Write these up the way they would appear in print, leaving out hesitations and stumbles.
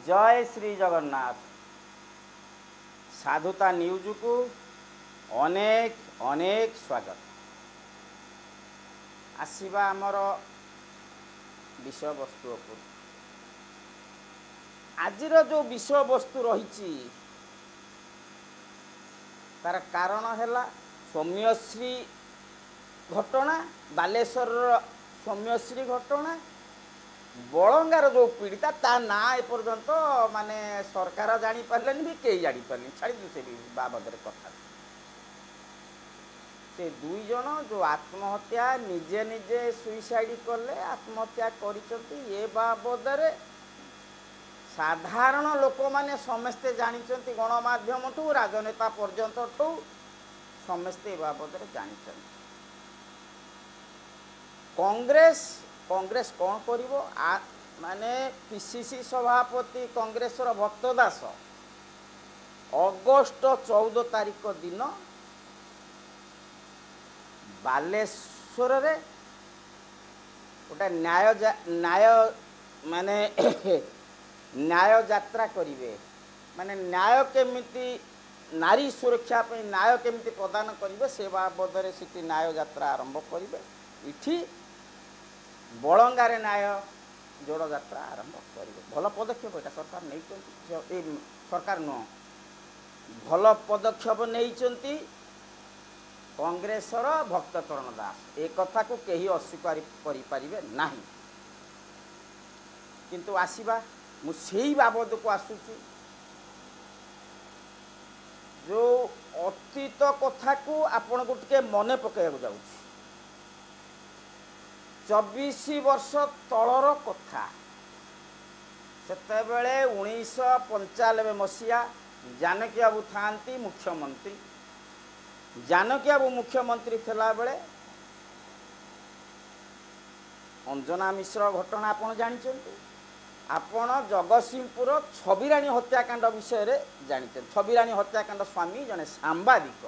जय श्री जगन्नाथ। साधुता न्यूज को अनेक अनेक स्वागत। आसीबा आमर विषय वस्तु आजिर जो विषय वस्तु रही तार कारण है सौम्यश्री घटना, बालेश्वर सौम्यश्री घटना, बलंगार जो पीड़िता ता ना एपर्यंत माने सरकार जानी पारलेनी भी कई जानी पारले छाड़ी से बाबद कथा। से दुई जन जो आत्महत्या निजे निजे सुइसाइड कले आत्महत्या करिसंती ए बाबद साधारण लोक माने समस्ते जानिचंती, गणमाध्यम ठू राजनेता पर्यंत ठू समस्ते ए बाबद जानिचंती। कांग्रेस कौन करिवो माने पीसीसी सभापति कांग्रेसर भक्त दास अगस्ट 14 तारिख दिन बालेश्वर रे गोटे न्याय माने न्याय यात्रा करिवे, माने न्याय केमिति नारी सुरक्षा पे न्याय केमिति प्रदान करिवे से बाबद से न्याय यात्रा आरंभ करिवे। इठी बलंगारे न्याय जोड़ यात्रा आरंभ करेंगे। भल पदक्षेप यहाँ सरकार नहीं, सरकार नुह भल पदक्षेप नहीं कांग्रेसर भक्तचरण दास ए कथा को कहीं अस्वीकार करें ना। किंतु आसीबा मुझे बाबद को आसूची जो अतीत कथा को आपण को टिके मने पकड़ जाऊँ। 24 वर्ष तलर कथा सेतेबेले 1995 मसीहा जानकी बाबू थांती मुख्यमंत्री। जानकी बाबू मुख्यमंत्री थिला बेले अंजना मिश्र घटना आपण जानिचंती। आपण जगतसिंहपुर छबिराणी हत्याकांड विषय रे जानिचंती। छबिराणी हत्याकांड स्वामी जने सांबादिक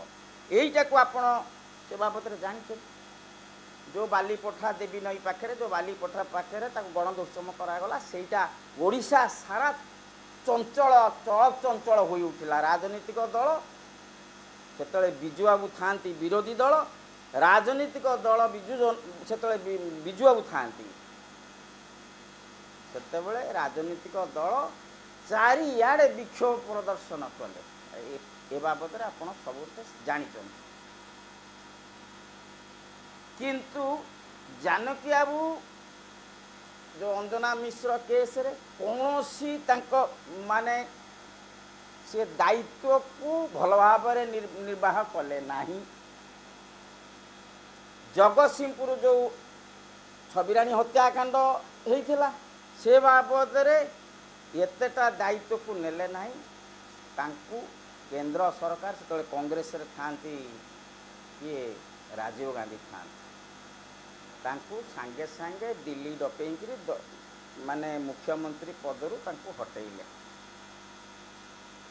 एईटा को आपण से बाबत रे जानिचंती। जो बालीपठा देवी नई पाखे जो बालीपठा पाखे गणदुष्कर्म करागला सेटा ओडिशा सारा चंचल चल चंचल हो उठिला। राजनीतिक दल से बिजु बाबू थांती विरोधी दल, राजनीतिक दल बिजु बाबू थांती सेतेबेले राजनीतिक दल चारियाडे विक्षोभ प्रदर्शन कले। ए बाबद आपण सब जानिचंती। किंतु जानकी बाबू जो अंजना मिश्र केस रे कौनसी माने से दायित्व को भल भाव निर्वाह कले नहीं। जगतसिंहपुर जो छबिराणी हत्याकांड होता से बाबद एतेटा दायित्व को नेले नहीं। तांकु केंद्र सरकार से कांग्रेस रे थांती ये राजीव गांधी थांती तांकु सांगे सांगे दिल्ली डपेकरी माने मुख्यमंत्री पदरु तांकु हटेइले।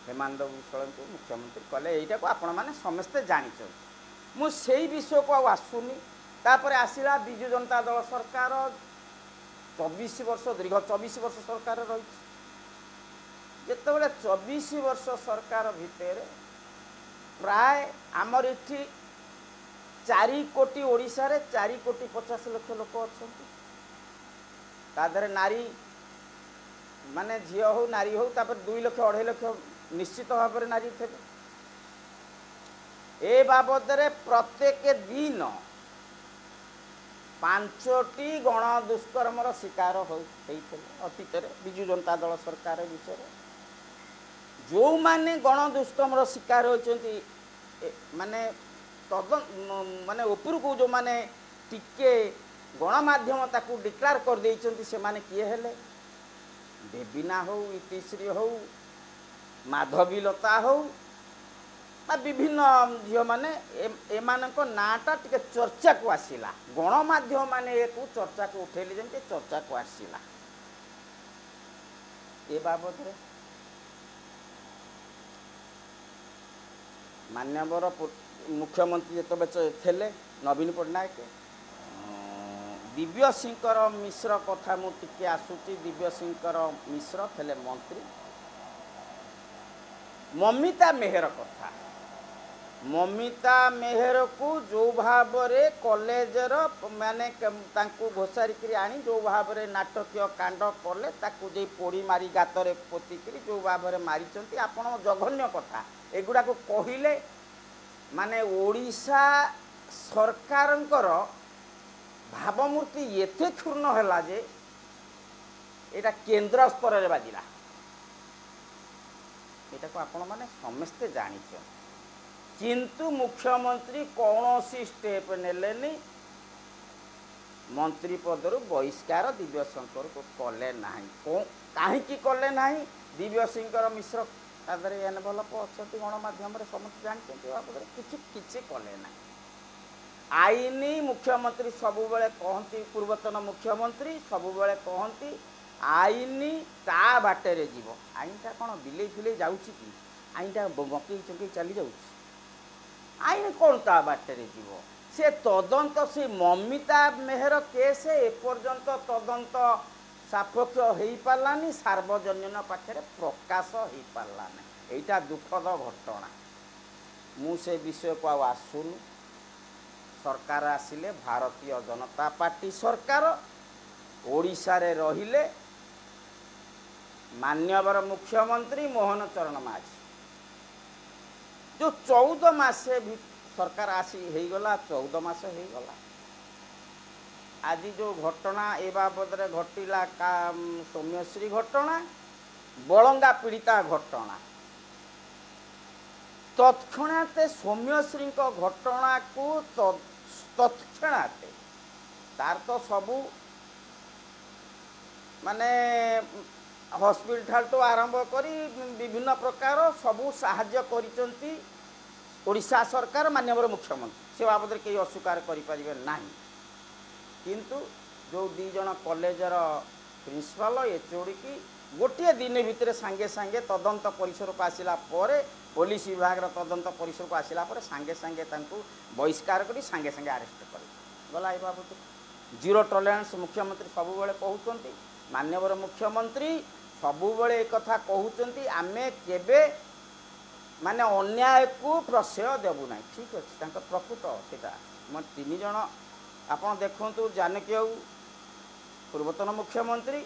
हेमंत विश्वाल को मुख्यमंत्री कले। एटा को आपण माने समस्ते जानिछ। मु सेही विषय को आसुनी। तापर आसिला बिजु जनता दल सरकार 24 वर्ष दीर्घ 24 वर्ष सरकार रही। जेतेबेले 24 वर्ष सरकार भितर प्राय आमर इठी 4 कोटी ओडिशा रे 4 कोटी 50 लाख लोक अच्छा। तादरे नारी माने झील हो नारी हो 2 लाख 2.5 लाख निश्चित भाव में नारी थे। ए बाबद प्रत्येक दिन 5टी गण दुष्कर्म शिकार होते अतीत बिजु जनता दल सरकार विषय जो माने गण दुष्कर्म शिकार होती माने माने ऊपर को जो माने टिके गणमाध्यम ताकू डिक्लेयर कर देइचंती से माने किए हेले देवीना हो इतिश्री हो माधवी लता हो विभिन्न झील माने एमानक नाटा टिके चर्चा को आसिला। गणमाध्यम माने एक चर्चा को उठेली जमते चर्चा को आसिला। ए बाबद रे मान्यवर मुख्यमंत्री जो थे नवीन पट्टनायक दिव्य सिंह मिश्र कथा मु टिके आसुची दिव्य सिंह मिश्र थे मंत्री ममिता मेहर कथा ममिता मेहर को जो भाव रे कॉलेजर माने घोषारिक आनी जो भाव रे नाटकीय कांड कले ताकू जे पोड़ी मारी गातरे पोतिकरी जो भाव रे मारी आपण जघन्य कथा एगुड़ा को कहले माने ओडिशा सरकारंकर भावमूर्ति एते क्षुण्ण है जे एटा केंद्र स्तर रे बाजिला एटा को आपण माने समस्ते जानिछ किंतु मुख्यमंत्री कौन सी स्टेप नेलेनी मंत्री पदर बहिष्कार दिव्य शंकर को कले ना कहीं कले ना दिव्य सिंह मिश्र तादरे एनवलप अच्छा गणमाध्यम समस्त जानते किसी कले ना आईनी मुख्यमंत्री सबुबले कहती पूर्वतन मुख्यमंत्री सबुबले कहती आईनी ता बाटेरे जीव आईनटा कौन बिले फिले जाऊँगी कि आईनटा बंकई चंकई चली जाऊँगी आईन कौन ता बाटेरे जीव से तदंत से ममिता मेहर केस एपर्यंत तदंत सापेक्ष हो पारानी सार्वजनीन पाखे प्रकाश हो पाराना यहीटा दुखद घटना मु से विषय को आसुनु सरकार आसिले भारतीय जनता पार्टी सरकार ओडिशा रे रहिले मान्यवर मुख्यमंत्री मोहन चरण माझी जो 14 मासे भी सरकार आसी हो गला 14 मास हो गला आज जो घटना ए बाबद घटिला का सौम्यश्री घटना बलंगा पीड़िता घटना तत्क्षणाते सौम्यश्री घटना को तत्क्षणाते तार तो सबू माने हॉस्पिटल तो आरंभ करी विभिन्न प्रकार सबू साहाय्य करिसंती ओडिशा सरकार माननीय मुख्यमंत्री से बाबद कहीं अस्वीकार करें ना किंतु जो दी जन कॉलेजर प्रिंसिपाल एचओडी की गोटे दिन भितर सांगे सांगे तदंत परिसर को आसला पुलिस विभाग तदंत परिसर को आसला सांगे सांगे बहिष्कार कर सांगे सांगे आरेस्ट कर गला ये बाबद जीरो टॉलरेंस मुख्यमंत्री सबुबले कहते माननीय मुख्यमंत्री सबुबले एक कथा कहते आमे केबे माने अन्याय को प्रश्रय देबू ना ठीक अच्छे प्रकृत सेटा मैं 3 जन आपड़ देखु जानकी बाबू पूर्वतन मुख्यमंत्री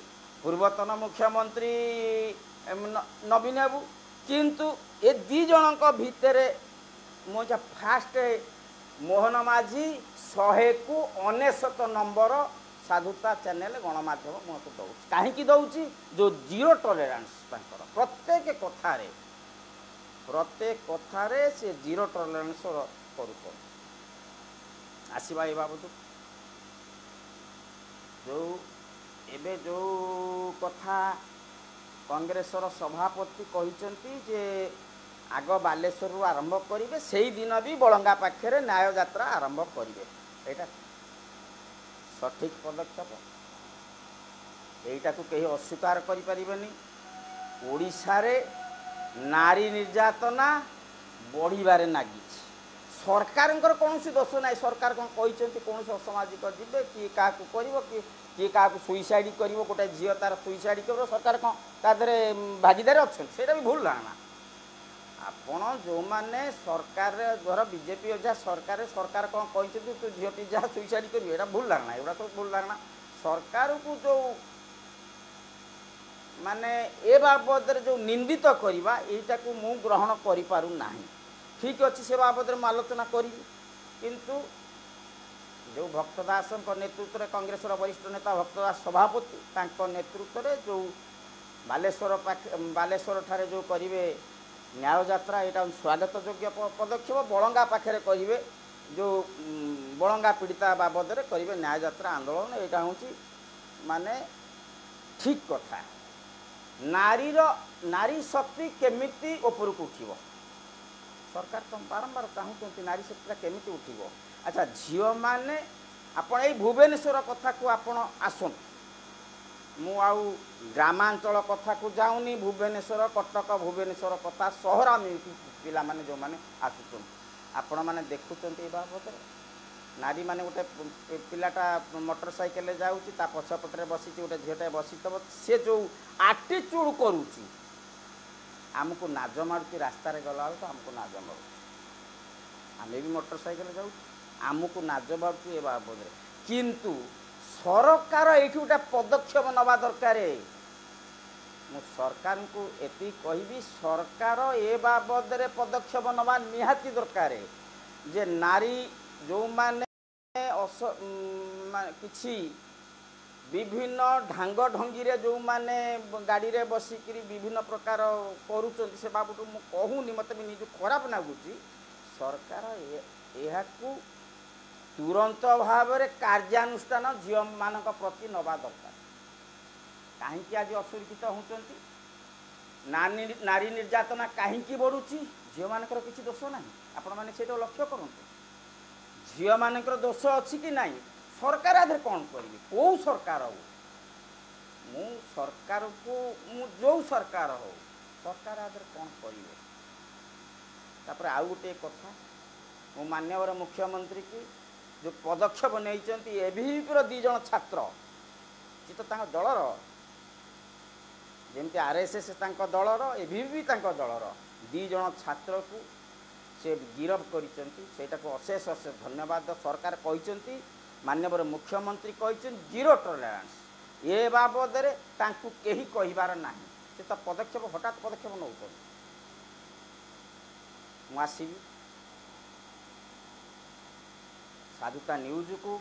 नवीन बाबू किंतु ए 2 जन भितर मुझे फास्ट मोहन माझी 100 को 99 नंबर साधुता चैनल गणमाध्यम मुझे दौर कहीं दौर जो जीरो टॉलरेंस प्रत्येक कथारे से जीरो टॉलरेंस कर आसवा ये बाबद जो एबे जो कथा कांग्रेसर सभापति कहते जे आग बालेश्वर आरंभ करेंगे से ही दिन भी बलंगा पाखे न्याय यात्रा आरंभ करेंगे यहाँ सठिक पदक्षेप यहीटा को कहीं अस्वीकार करें ओडिशा रे नारी निर्यातना बढ़िबारे नागी सरकार कौन दोष ना सरकार कौन कहते कौन असामाजिक जीवे किए क्या किए क्या सुइसाइड कर गोटे झील तार सुइसाइड कर सरकार कौन तादे भागीदार अच्छा से भी भूल धारणा आपण जो मैंने सरकार धर बीजेपी अजा सरकार सरकार कौन कहते तू झीलटी जहाँ सुइसाइड कर यहाँ भूल धारणा एगुड़ा सब भूल धारणा सरकार को जो माने ए बाबद जो निंदित करवा यहीटा को मु ग्रहण करूँ ना ठीक अच्छे से बाबद में आलोचना करी किंतु जो भक्तदास नेतृत्व में कांग्रेस वरिष्ठ नेता भक्तदास सभापति नेतृत्व में जो बालेश्वर ठारे जो करेंगे न्याय यात्रा यहाँ स्वागत योग्य पदक्षेप बलंगा पाखे कहे जो बलंगा पीड़िता बाबद में करेंगे न्याय यात्रा आंदोलन यहाँ हूँ माने ठीक कथा नारी शक्ति केमिति उपरକୁ उठिब सरकार तो बारंबार चाहूँ नारी शक्ति केमिति उठिब अच्छा झील माने आपण ये भुवनेश्वर कथा को आपण आसन मु आउ ग्रामांचल कथा को जाऊनी भुवनेश्वर कटक भुवनेश्वर कथा सहरा पिला माने जो माने आसुचन आपण माने देखुचंती बाबद नारी माने गोटे पिलाटा मोटरसाइकेल जाऊँगी ता पछपटे बसी गोटे झीटे बसी थब सी जो आटीट्यूड करुच्ची आमको नाज मारुची रास्तार गला तो आमको नाज मारू आम भी मोटरसाइकेल जाऊँ आमको नाज मारुची ए बाबद किंतु सरकार ये गोटे पदक्षेप नवा दरकार मु सरकार को एति कहबी सरकार ए बाबद रे पदक्षेप नवा निहाती दरकार जे नारी जो माने किछि विभिन्न ढांग ढंगी जो माने गाड़ी रे बसिकी विभिन्न प्रकार करुँच से बाबू मु कहूनी मत भी निज खराब लगुच सरकार यह तुरंत भाव में कार्यानुष्ठान झील मान प्रति नवा दरकार कहीं आज असुरक्षित होती नारी निर्यातना कहीं बढ़ुची झील मान किसी दोष ना आपण मैंने से लक्ष्य करूँ झील मान दोष अच्छी कि नहीं सरकार आधे कौन करेंगे कौ सरकार हो मु सरकार को मु जो सरकार हो सरकार आधे कौन करेंगे तापर आउ गोटे कथा मु माननीय मुख्यमंत्री की जो पदक्षेप नहीं एबीपीर 2 जन छात्र सी तो दलर जमती आरएसएस दलर एबीपी दलर 2 जन छात्र को से गिरफ करा को अशेष अशेष धन्यवाद सरकार कहते माननीय मुख्यमंत्री कहते जीरो टॉलरेंस ये बाबद कहीं कहबार ना से तो पदक्षेप हठात पदक्षेप नौ आसबि साधुता न्यूज को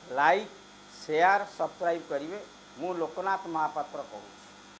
लाइक शेयर सब्सक्राइब करेंगे मु लोकनाथ महापात्र कहूँ।